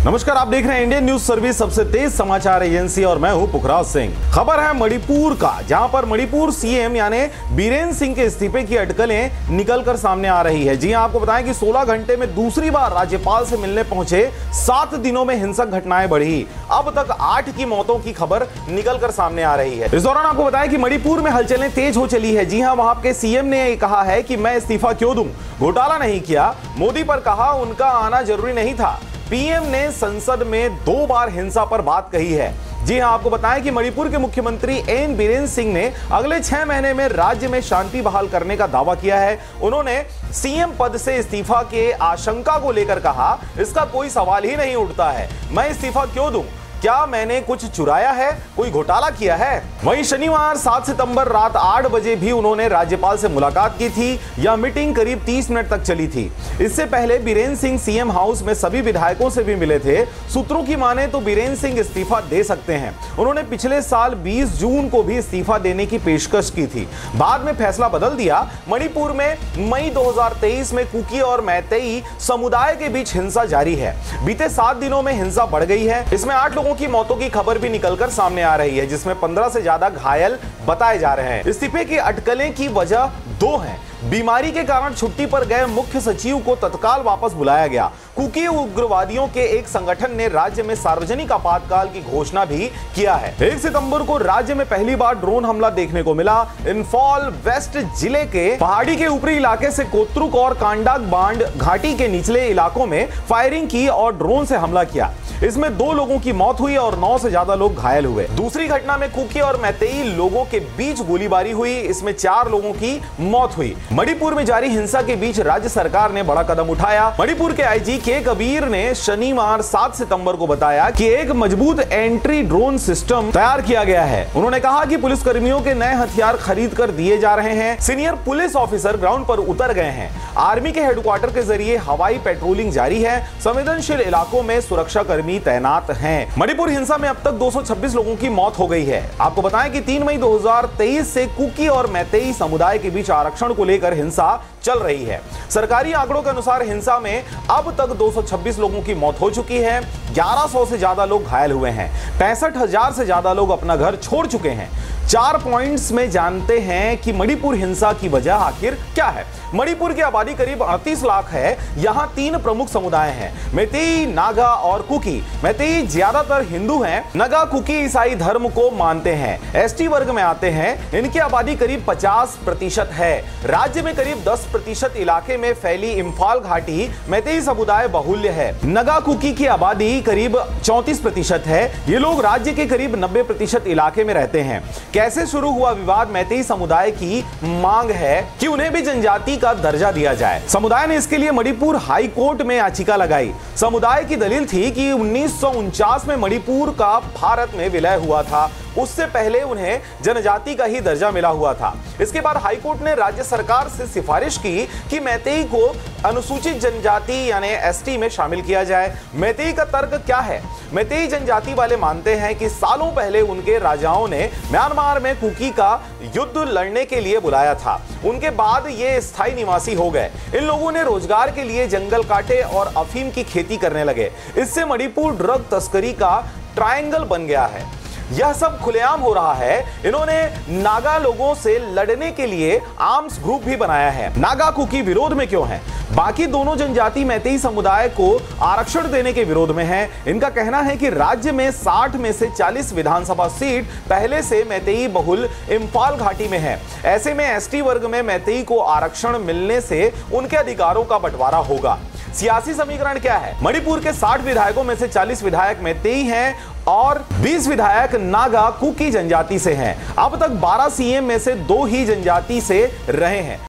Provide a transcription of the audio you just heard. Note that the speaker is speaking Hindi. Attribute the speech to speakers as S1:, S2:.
S1: नमस्कार, आप देख रहे हैं इंडियन न्यूज सर्विस, सबसे तेज समाचार एजेंसी, और मैं हूं पुखराज सिंह। खबर है मणिपुर का, जहां पर मणिपुर सीएम यानी बीरेन सिंह के इस्तीफे की अटकलें निकलकर सामने आ रही है। जी हां, आपको बताएं कि 16 घंटे में दूसरी बार राज्यपाल से मिलने पहुंचे 7 दिनों में हिंसक घटनाएं बढ़ी। अब तक 8 की मौतों की खबर निकलकर सामने आ रही है। इस दौरान आपको बताएं कि मणिपुर में हलचलें तेज हो चली है। जी हां, वहां के सीएम ने कहा है कि मैं इस्तीफा क्यों दूं, घोटाला नहीं किया। मोदी पर कहा उनका आना जरूरी नहीं था। पीएम ने संसद में 2 बार हिंसा पर बात कही है। जी हां, आपको बताएं कि मणिपुर के मुख्यमंत्री एन बीरेन सिंह ने अगले 6 महीने में राज्य में शांति बहाल करने का दावा किया है। उन्होंने सीएम पद से इस्तीफा के आशंका को लेकर कहा, इसका कोई सवाल ही नहीं उठता है। मैं इस्तीफा क्यों दूं? क्या मैंने कुछ चुराया है, कोई घोटाला किया है? वहीं शनिवार 7 सितंबर रात 8 बजे भी उन्होंने राज्यपाल से मुलाकात की थी। यह मीटिंग करीब 30 मिनट तक चली थी। इससे पहले बीरेन सिंह सीएम हाउस में सभी विधायकों से भी मिले थे। सूत्रों की माने तो बीरेन सिंह इस्तीफा दे सकते हैं। उन्होंने पिछले साल 20 जून को भी इस्तीफा देने की पेशकश की थी, बाद में फैसला बदल दिया। मणिपुर में मई 2023 में कुकी और मैतेई समुदाय के बीच हिंसा जारी है। बीते 7 दिनों में हिंसा बढ़ गई है। इसमें 8 लोगों की मौतों की खबर भी निकलकर सामने आ रही है, जिसमें 15 से ज्यादा घायल बताए जा रहे हैं। इस्तीफे की अटकलें की वजह 2 हैं। बीमारी के कारण छुट्टी पर गए मुख्य सचिव को तत्काल वापस बुलाया गया। कुकी उग्रवादियों के एक संगठन ने राज्य में सार्वजनिक आपातकाल की घोषणा भी किया है। 1 सितंबर को राज्य में पहली बार ड्रोन हमला देखने को मिला। इंफॉल वेस्ट जिले के पहाड़ी के ऊपरी इलाके से कोत्रुक और कांडाक बांड घाटी के निचले इलाकों में फायरिंग की और ड्रोन से हमला किया। इसमें 2 लोगों की मौत हुई और 9 से ज्यादा लोग घायल हुए। दूसरी घटना में कुकी और मैतेई लोगों के बीच गोलीबारी हुई। इसमें 4 लोगों की मौत हुई। मणिपुर में जारी हिंसा के बीच राज्य सरकार ने बड़ा कदम उठाया। मणिपुर के आईजी के कबीर ने शनिवार 7 सितंबर को बताया कि एक मजबूत एंट्री ड्रोन सिस्टम तैयार किया गया है। उन्होंने कहा कि पुलिसकर्मियों के नए हथियार खरीद कर दिए जा रहे हैं। सीनियर पुलिस ऑफिसर ग्राउंड पर उतर गए हैं। आर्मी के हेडक्वार्टर के जरिए हवाई पेट्रोलिंग जारी है। संवेदनशील इलाकों में सुरक्षा कर्मी तैनात हैं। मणिपुर हिंसा में अब तक 226 लोगों की मौत हो गई है। आपको बताएं कि 3 मई 2023 से कुकी और मैतेई समुदाय के बीच आरक्षण को लेकर हिंसा चल रही है। सरकारी आंकड़ों के अनुसार हिंसा में अब तक 226 लोगों की मौत हो चुकी है। 1100 से ज्यादा लोग घायल हुए हैं। 65,000 से ज्यादा लोग अपना घर छोड़ चुके हैं। 4 पॉइंट्स में जानते हैं कि मणिपुर हिंसा की वजह आखिर क्या है। मणिपुर की आबादी करीब 38 लाख है। यहाँ 3 प्रमुख समुदाय हैं, मैतेई, नागा और कुकी। मैतेई ज्यादातर हिंदू हैं। नागा कुकी ईसाई धर्म को मानते हैं, एसटी वर्ग में आते हैं। इनकी आबादी करीब 50% है। राज्य में करीब 10% इलाके में फैली इंफाल घाटी मैतेई समुदाय बहुल्य है। नागा कुकी की आबादी करीब 34% है। ये लोग राज्य के करीब 90% इलाके में रहते हैं। कैसे शुरू हुआ विवाद? मैतेई समुदाय की मांग है कि उन्हें भी जनजाति का दर्जा दिया जाए। समुदाय ने इसके लिए मणिपुर हाई कोर्ट में याचिका लगाई। समुदाय की दलील थी कि 1949 में मणिपुर का भारत में विलय हुआ था। उससे पहले उन्हें जनजाति का ही दर्जा मिला हुआ था। इसके बाद हाईकोर्ट ने राज्य सरकार से सिफारिश की कि मैतेई को अनुसूचित जनजाति यानी एसटी में शामिल किया जाए। मैतेई का तर्क क्या है? मैतेई जनजाति वाले मानते हैं कि सालों पहले उनके राजाओं ने म्यांमार में कुकी का युद्ध लड़ने के लिए बुलाया था। उनके बाद ये स्थायी निवासी हो गए। इन लोगों ने रोजगार के लिए जंगल काटे और अफीम की खेती करने लगे। इससे मणिपुर ड्रग तस्करी का ट्रायंगल बन गया है। यह सब खुलेआम हो रहा है। इन्होंने नागा लोगों से लड़ने के लिए आर्म्स ग्रुप भी बनाया है। नागा कुकी विरोध में क्यों है? बाकी दोनों जनजाति मैतेई समुदाय को आरक्षण देने के विरोध में है। इनका कहना है कि राज्य में 60 में से 40 विधानसभा सीट पहले से मैतेई बहुल इंफाल घाटी में है। ऐसे में एसटी वर्ग में मैतेई को आरक्षण मिलने से उनके अधिकारों का बंटवारा होगा। सियासी समीकरण क्या है? मणिपुर के 60 विधायकों में से 40 विधायक मैतेई हैं और 20 विधायक नागा कुकी जनजाति से हैं। अब तक 12 सीएम में से 2 ही जनजाति से रहे हैं।